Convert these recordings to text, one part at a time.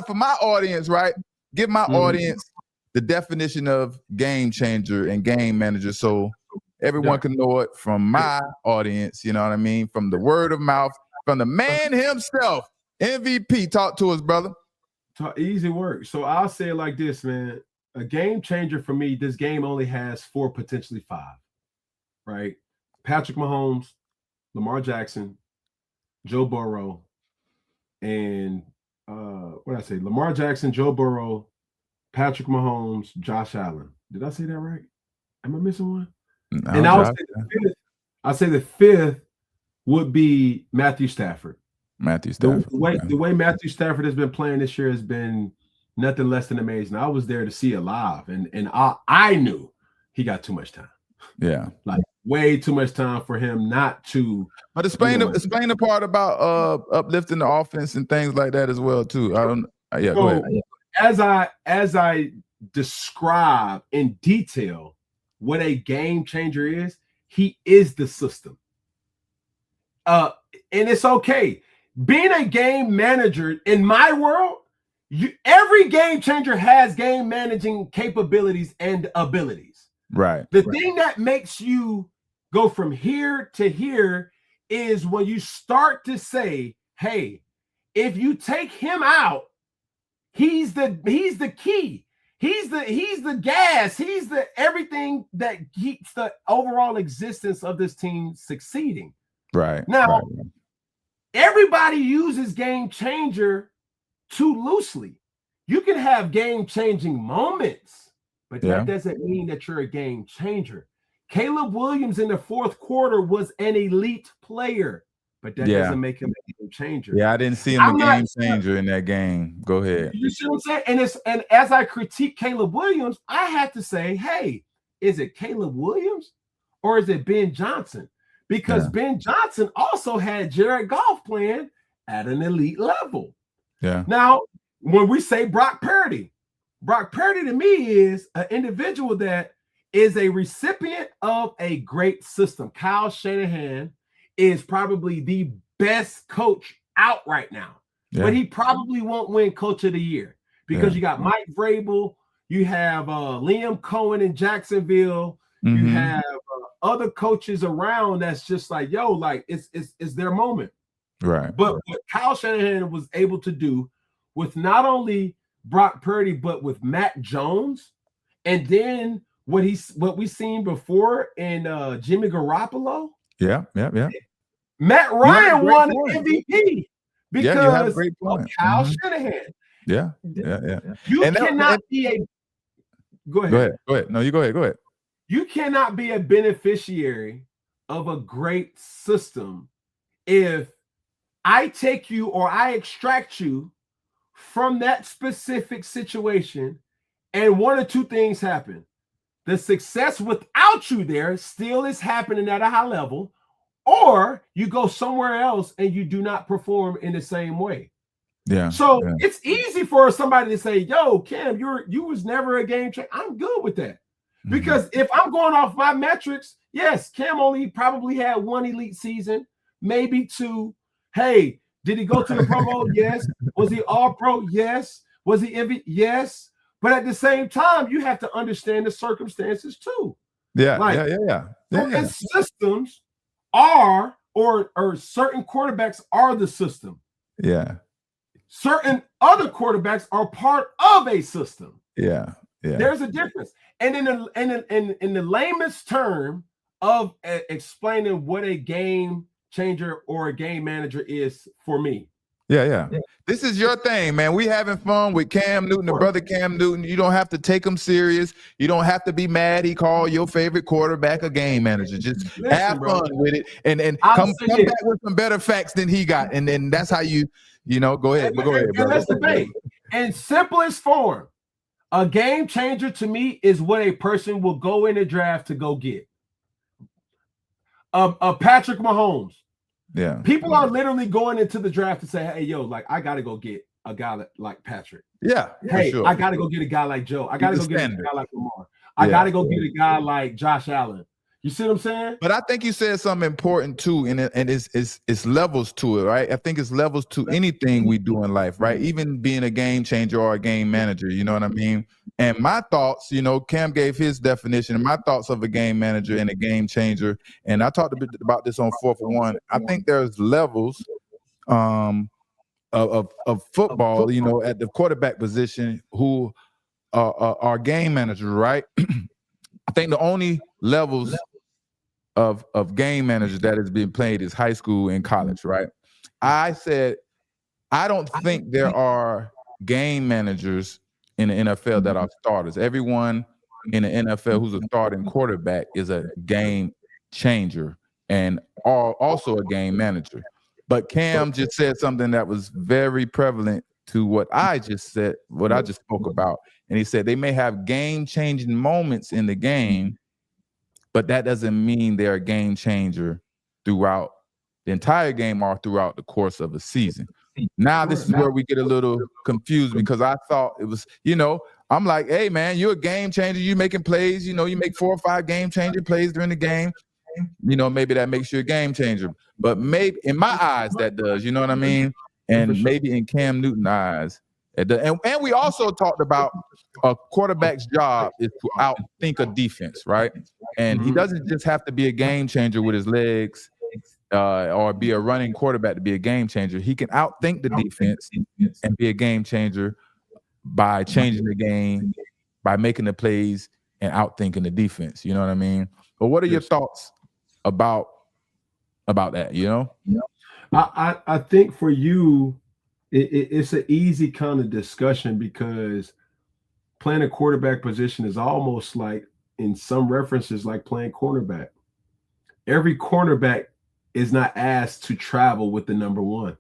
for my audience, right? Give my audience the definition of game changer and game manager so everyone can know it from my audience, you know what I mean? From the word of mouth, from the man himself. MVP, talk to us, brother. Easy work. So I'll say it like this, man. A game changer for me, this game only has 4, potentially 5, right? Patrick Mahomes, Lamar Jackson, Joe Burrow, and what did I say? Lamar Jackson, Joe Burrow, Patrick Mahomes, Josh Allen. Did I say that right? Am I missing one? No, and I'll say the fifth would be Matthew Stafford. The way Matthew Stafford has been playing this year has been nothing less than amazing. I was there to see it live, and I knew he got too much time. Yeah, like way too much time for him not to. But explain the part about uplifting the offense and things like that as well too. Go ahead. As I describe in detail what a game changer is, he is the system. And it's okay. Being a game manager in my world, every game changer has game managing capabilities and abilities. Right. The thing that makes you go from here to here is when you start to say, hey, if you take him out, he's the key. He's the gas. He's the everything that keeps the overall existence of this team succeeding. Right. Now, everybody uses game changer too loosely. You can have game-changing moments, but that doesn't mean that you're a game changer. Caleb Williams in the fourth quarter was an elite player, but that doesn't make him a game changer. Yeah, I didn't see him a game changer in that game. Go ahead. You see what I'm saying? And as I critique Caleb Williams, I had to say, hey, is it Caleb Williams or is it Ben Johnson? Because Ben Johnson also had Jared Goff playing at an elite level. Yeah. Now, when we say Brock Purdy to me is an individual that is a recipient of a great system. Kyle Shanahan is probably the best coach out right now, but he probably won't win Coach of the Year because you got Mike Vrabel, you have Liam Cohen in Jacksonville, you have other coaches around that's just like, yo, like it's their moment. Right. But what Kyle Shanahan was able to do with not only Brock Purdy, but with Matt Jones, and then what we seen before in Jimmy Garoppolo. Yeah. Matt Ryan won an MVP because of Kyle Shanahan. Yeah. You cannot be a go ahead. No, you go ahead. You cannot be a beneficiary of a great system if I take you or I extract you from that specific situation and one or two things happen. The success without you there still is happening at a high level, or you go somewhere else and you do not perform in the same way. Yeah. So it's easy for somebody to say, yo, Cam, you was never a game changer. I'm good with that. Because if I'm going off my metrics, yes, Cam only probably had one elite season, maybe two. Hey, did he go to the Pro Bowl? Yes. Was he All-Pro? Yes. Was he MVP? Yes. But at the same time, you have to understand the circumstances too. Yeah, like, yeah. And systems are, or certain quarterbacks are the system. Yeah. Certain other quarterbacks are part of a system. Yeah. There's a difference. And in the lamest term of explaining what a game changer or a game manager is for me. Yeah. This is your thing, man. We having fun with Cam Newton, the brother Cam Newton. You don't have to take him serious. You don't have to be mad he called your favorite quarterback a game manager. Just have fun with it and come back with some better facts than he got. And then that's how you know, go ahead. Go ahead, brother. Let's debate. In simplest form, a game changer to me is what a person will go in the draft to go get. Patrick Mahomes. Yeah. People are literally going into the draft to say, hey, yo, like, I got to go get a guy like Patrick. Yeah. Hey, I got to go get a guy like Joe. I got to go get a guy like Lamar. I got to go get a guy like Josh Allen. You see what I'm saying? But I think you said something important too, and it's levels to it, right? I think it's levels to anything we do in life, right? Even being a game changer or a game manager, you know what I mean? And my thoughts, you know, Cam gave his definition, and my thoughts of a game manager and a game changer, and I talked a bit about this on 4 for 1. I think there's levels of football, you know, at the quarterback position who are game managers, right? I think the only levels of game managers that has been played is high school and college, right? I said I don't think there are game managers in the NFL that are starters. Everyone in the NFL who's a starting quarterback is a game changer and also a game manager. But Cam just said something that was very prevalent to what I just said, what I just spoke about. And he said they may have game-changing moments in the game, but that doesn't mean they're a game changer throughout the entire game or throughout the course of a season. Now, this is where we get a little confused because I thought it was, you know, I'm like, hey, man, you're a game changer. You're making plays. You know, you make 4 or 5 game-changing plays during the game. You know, maybe that makes you a game changer. But maybe in my eyes, that does. You know what I mean? And maybe in Cam Newton's eyes. And we also talked about a quarterback's job is to outthink a defense, right? And he doesn't just have to be a game changer with his legs or be a running quarterback to be a game changer. He can outthink the defense and be a game changer by changing the game, by making the plays and outthinking the defense. You know what I mean? But what are your thoughts about that, you know? I think for you, it's an easy kind of discussion because playing a quarterback position is almost like, in some references, like playing cornerback. Every cornerback is not asked to travel with the number one.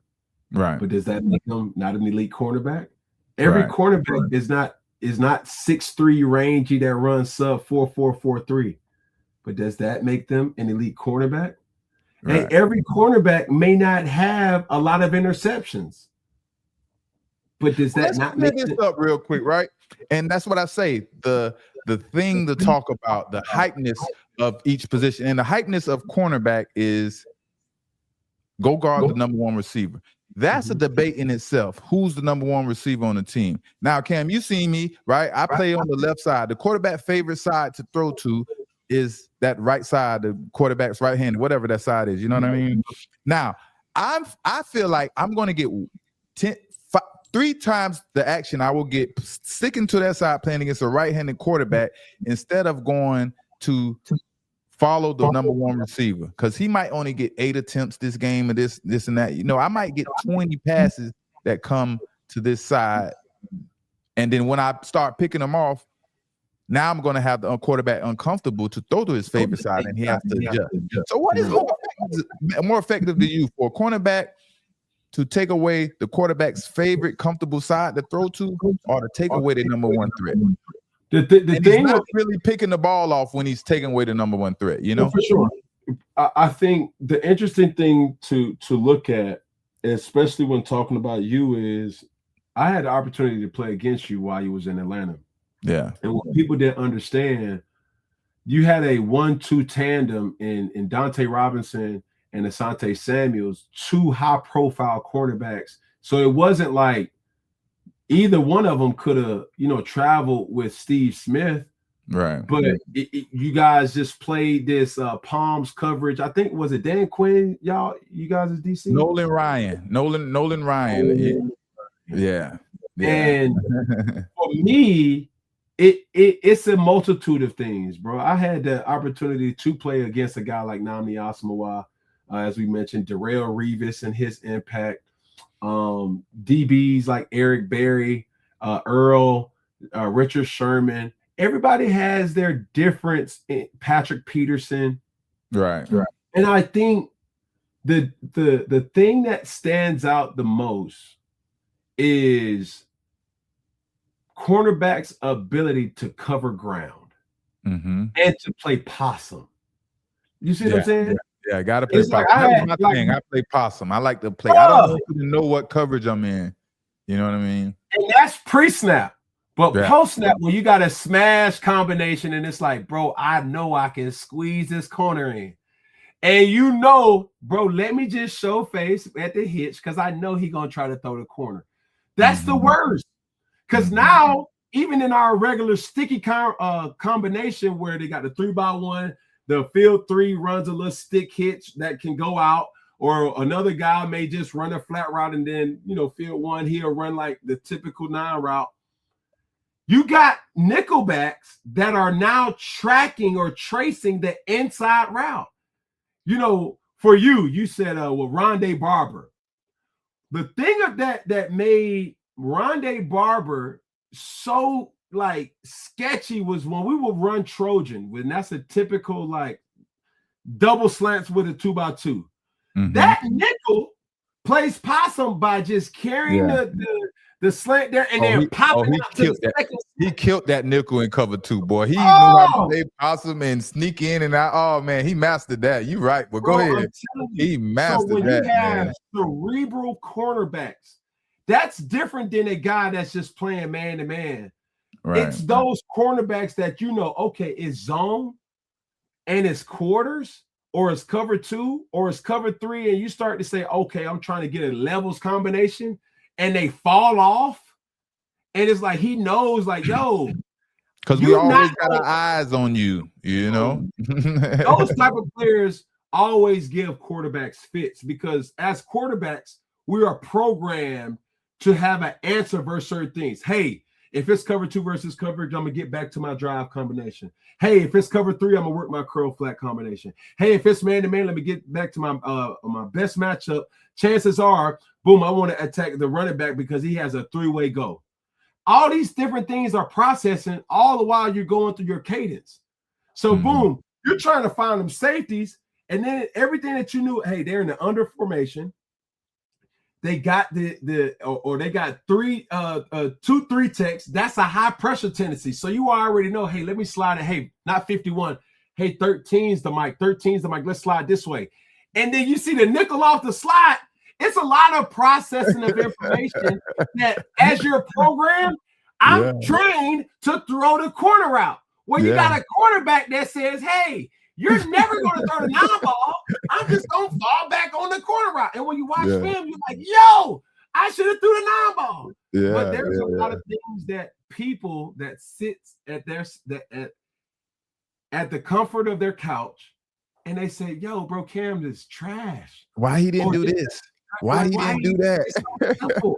Right. But does that make them not an elite cornerback? Every cornerback is not 6'3" rangy that runs sub 4.443. But does that make them an elite cornerback? Right. And every cornerback may not have a lot of interceptions. But does that not make this up real quick, right? And that's what I say. The thing to talk about, the hypeness of each position. And the hypeness of cornerback is go guard the number one receiver. That's a debate in itself. Who's the number one receiver on the team? Now, Cam, you see me, right? I play on the left side. The quarterback favorite side to throw to is that right side, the quarterback's right hand, whatever that side is. You know what I mean? Now, I feel like I'm going to get 3 times the action I will get sticking to that side playing against a right-handed quarterback instead of going to follow the number one receiver, because he might only get 8 attempts this game and this and that. You know, I might get 20 passes that come to this side, and then when I start picking them off, now I'm going to have the quarterback uncomfortable to throw to his favorite side, and he has to adjust. So what is more effective to you for a cornerback to take away the quarterback's favorite comfortable side to throw to, or to take away the number one threat? The thing he's not really picking the ball off when he's taking away the number one threat, you know? For sure. I think the interesting thing to look at, especially when talking about you, is I had the opportunity to play against you while you was in Atlanta. Yeah. And what people didn't understand, you had a 1-2 tandem in Dante Robinson and Asante Samuels, 2 high-profile cornerbacks. So it wasn't like either one of them could have, you know, traveled with Steve Smith. Right. But you guys just played this Palms coverage. I think, was it Dan Quinn? You guys is DC? Nolan Ryan. Yeah. And for me, it's a multitude of things, bro. I had the opportunity to play against a guy like Nnamdi Asomugha, as we mentioned, Darrelle Revis and his impact. DBs like Eric Berry, Earl, Richard Sherman. Everybody has their difference. Patrick Peterson, right. And I think the thing that stands out the most is cornerbacks' ability to cover ground and to play possum. You see what I'm saying? Yeah, I gotta play possum. That's my thing. I play possum. I like to play. I don't know what coverage I'm in. You know what I mean? And that's pre-snap. But post snap, when you got a smash combination and it's like, bro, I know I can squeeze this corner in. And you know, bro, let me just show face at the hitch because I know he's going to try to throw the corner. That's the worst. Because now, even in our regular sticky combination where they got the 3x1, the field 3 runs a little stick hitch that can go out, or another guy may just run a flat route and then, you know, field 1, he'll run like the typical 9 route. You got nickelbacks that are now tracking or tracing the inside route. You know, for you said, well, Rondé Barber. The thing of that made Rondé Barber so like sketchy was when we would run Trojan, when that's a typical like double slants with a 2x2. That nickel plays possum by just carrying the slant there and then popping out to the second. He killed that nickel in cover 2, boy. He knew how to play possum and sneak in and out. Oh man, he mastered that. You right, but go ahead. He mastered that. You have cerebral cornerbacks, that's different than a guy that's just playing man to man. It's those cornerbacks that you know, okay, it's zone and it's quarters, or it's cover 2, or it's cover 3, and you start to say, okay, I'm trying to get a levels combination, and they fall off, and it's like he knows, like, yo, because we always got our eyes on you, you know. Those type of players always give quarterbacks fits because as quarterbacks, we are programmed to have an answer versus certain things. Hey, if it's cover 2 versus coverage, I'm gonna get back to my drive combination. Hey, if it's cover 3, I'm gonna work my curl flat combination. Hey, if it's man to man, let me get back to my my best matchup. Chances are, boom, I want to attack the running back because he has a 3-way go. All these different things are processing all the while you're going through your cadence. So boom, you're trying to find them safeties, and then everything that you knew, hey, they're in the under formation. They got they got 2-3 techs. That's a high pressure tendency. So you already know, hey, let me slide it. Hey, not 51. Hey, 13's the mic. 13's the mic. Let's slide this way. And then you see the nickel off the slide. It's a lot of processing of information that as you're programmed, I'm trained to throw the corner route. Well, you got a quarterback that says, hey, you're never going to throw the 9-ball. I'm just going to fall back on the corner route. And when you watch film, you're like, yo, I should have threw the 9-ball. But there's a lot of things that people that sits at their at the comfort of their couch and they say, yo, bro, Cam is trash. Why he didn't do this? Why he didn't do that? So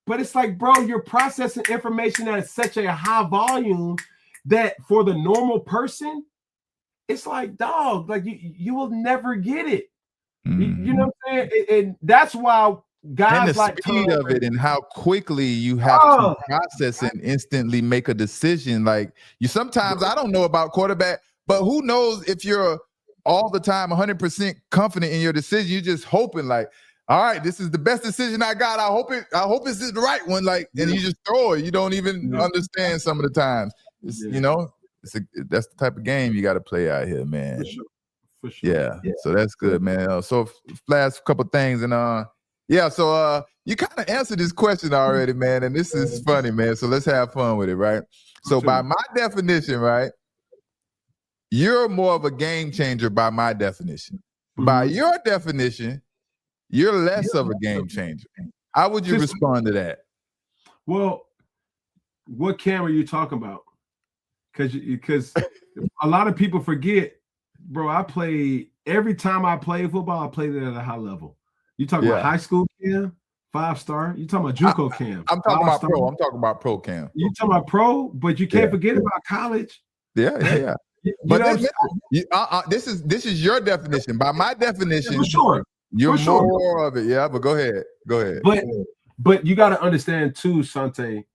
but it's like, bro, you're processing information at such a high volume that for the normal person, it's like, dog, like you will never get it. You know what I'm saying? And that's why guys and the like speed of it and how quickly you have to process and instantly make a decision. Like you sometimes, I don't know about quarterback, but who knows if you're all the time 100% confident in your decision. You're just hoping like, all right, this is the best decision I got. I hope it's the right one. Like, and you just throw it. You don't even understand some of the times. You know, that's the type of game you got to play out here, man. For sure. Yeah. So that's good, man. So last couple things, and so you kind of answered this question already, man. And this is funny, man. So let's have fun with it, right? So by my definition, right, you're more of a game changer by my definition. By your definition, you're less of a game changer. How would you respond to that? Well, what Cam are you talking about? Because a lot of people forget, bro, every time I played football, I played it at a high level. You talking about high school Cam, 5-star? You talking about JUCO Cam? I'm talking about pro. I'm talking about pro Cam. You talking about pro, but you can't forget about college. Yeah. But this is your definition. By my definition, for sure. You're more of it, but go ahead. But you got to understand too, Asante,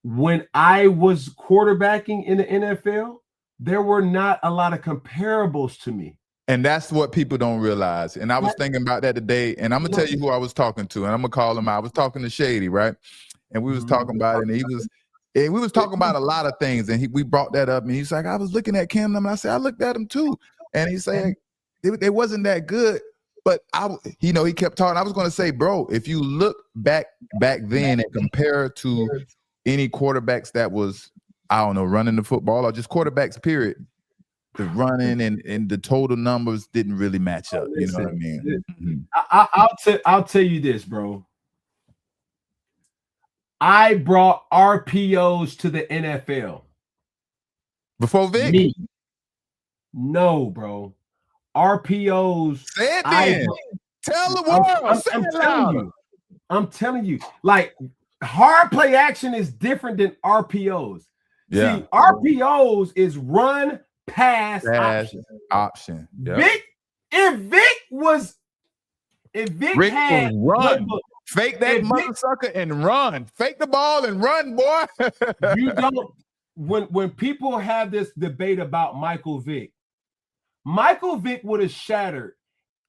when I was quarterbacking in the NFL, there were not a lot of comparables to me. And that's what people don't realize. And I was thinking about that today, and I'm going to tell you who I was talking to, and I'm going to call him out. I was talking to Shady, right? And we was talking about it, and we was talking about a lot of things, and we brought that up, and he's like, I was looking at Cam, and I said, I looked at him too. And he said, they wasn't that good, but he kept talking. I was going to say, bro, if you look back then and compare to any quarterbacks that was, I don't know, running the football or just quarterbacks, period. The running and the total numbers didn't really match up. You know what I mean? I'll tell you this, bro. I brought RPOs to the NFL. Before Vic? Me. No, bro. RPOs. Say it then. Tell the world. I'm telling you. Like, hard play action is different than RPOs. Yeah. See, RPOs is run, pass option. Yep. Vic, if Vic had run. Fake that mother sucker and run. Fake the ball and run, boy. You don't. When people have this debate about Michael Vick would have shattered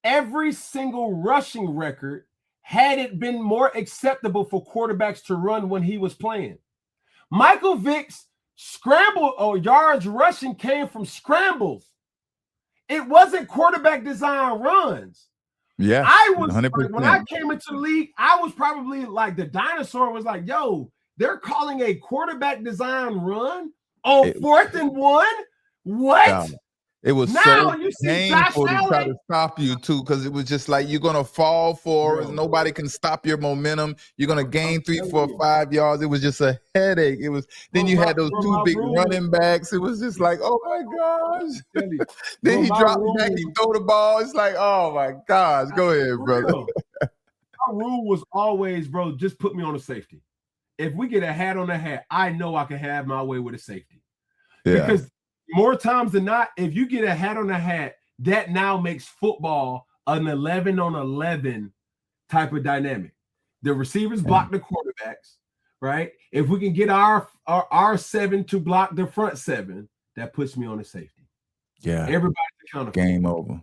every single rushing record had it been more acceptable for quarterbacks to run when he was playing. Michael Vick's scramble or yards rushing came from scrambles. It wasn't quarterback design runs. Yeah, I was 100%. When I came into the league, I was probably like the dinosaur was like, yo, they're calling a quarterback design run on 4th and 1. What? No, it was now so you see painful Josh to try Allen. to stop you too, because it was just like you're gonna fall forward. Nobody can stop your momentum. You're gonna gain 3, 4, 5 yards. It was just a headache. It was. Then you had those two big running backs. It was just like, oh my gosh. Then he dropped back. He throw the ball. It's like, oh my gosh. Go ahead, brother. My rule was always, bro, just put me on a safety. If we get a hat on the hat, I know I can have my way with a safety. Yeah. Because more times than not, if you get a hat on the hat, that now makes football an 11-on-11 type of dynamic. The receivers block the quarterbacks, right? If we can get our 7 to block the front 7, that puts me on a safety. Yeah. Everybody's accountable. Game over.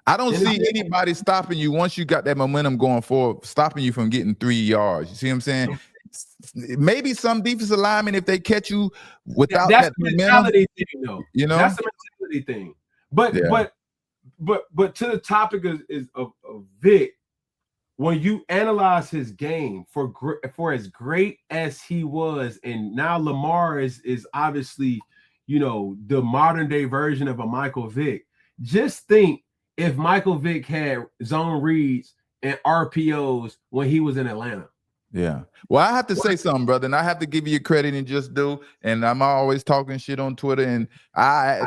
I don't see anybody stopping you once you got that momentum going forward, stopping you from getting 3 yards. You see what I'm saying? Maybe some defensive linemen, if they catch you without that mentality thing, though. You know, that's a mentality thing. But to the topic of Vic, when you analyze his game for as great as he was, and now Lamar is obviously, you know, the modern day version of a Michael Vick. Just think if Michael Vick had zone reads and RPOs when he was in Atlanta. Yeah. Well, I have to say something, brother, and I have to give you credit and just do. And I'm always talking shit on Twitter, and I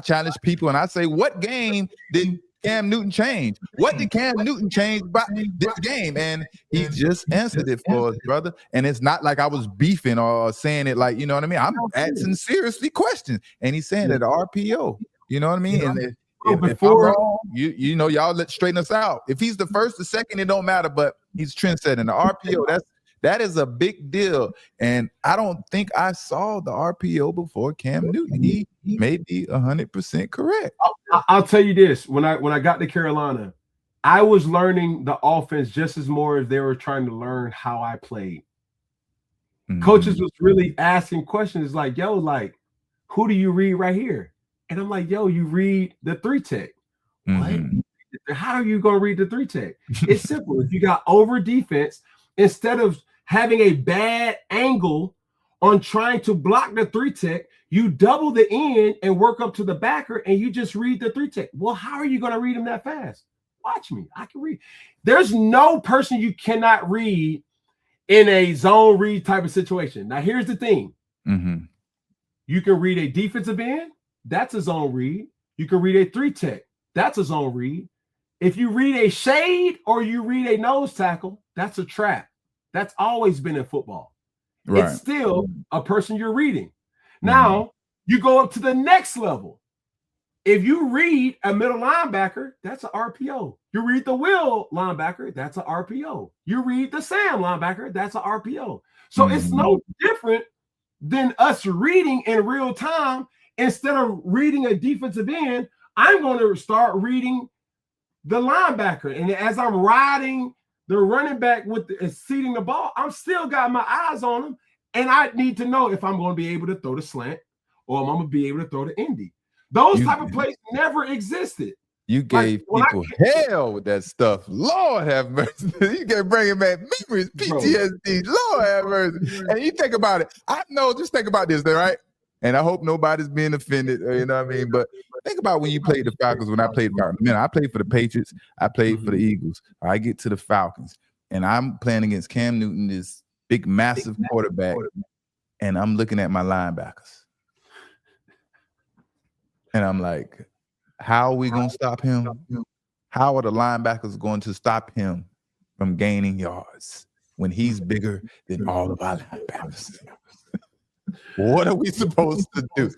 challenge people and I say, what game did Cam Newton change? What did Cam Newton change by this game? And he just answered it for us, brother. And it's not like I was beefing or saying it like, you know what I mean? I'm asking seriously questions, and he's saying that RPO. You know what I mean? And if I'm wrong, you know, y'all let's straighten us out. If he's the first, the second, it don't matter, but he's trendsetting. The RPO, that is a big deal. And I don't think I saw the RPO before Cam Newton. He may be 100% correct. I'll tell you this. When I got to Carolina, I was learning the offense just as more as they were trying to learn how I played. Mm-hmm. Coaches was really asking questions like, yo, like, who do you read right here? And I'm like, yo, you read the 3-tech. Mm-hmm. What? How are you going to read the 3-tech? It's simple. If you got over defense, instead of having a bad angle on trying to block the 3-tech, you double the end and work up to the backer, and you just read the 3-tech. Well, how are you going to read them that fast? Watch me. I can read. There's no person you cannot read in a zone read type of situation. Now, here's the thing. Mm-hmm. You can read a defensive end. That's a zone read. You can read a 3-tech. That's a zone read. If you read a shade or you read a nose tackle, that's a trap. That's always been in football. Right. It's still a person you're reading. Now, you go up to the next level. If you read a middle linebacker, that's an RPO. You read the Will linebacker, that's an RPO. You read the Sam linebacker, that's an RPO. So it's no different than us reading in real time. Instead of reading a defensive end, I'm going to start reading the linebacker. And as I'm riding the running back with seating the ball, I'm still got my eyes on him. And I need to know if I'm going to be able to throw the slant or I'm going to be able to throw the indie. Those type of plays never existed. You gave people hell with that stuff. Lord have mercy. You can bring back memories, PTSD. Lord have mercy. And you think about it. I know, just think about this, right? And I hope nobody's being offended, you know what I mean? But think about when you played the Falcons, when I played Falcons. Man, I played for the Patriots. I played for the Eagles. I get to the Falcons. And I'm playing against Cam Newton, this big, massive quarterback. And I'm looking at my linebackers. And I'm like, how are we going to stop him? How are the linebackers going to stop him from gaining yards when he's bigger than all of our linebackers? What are we supposed to do?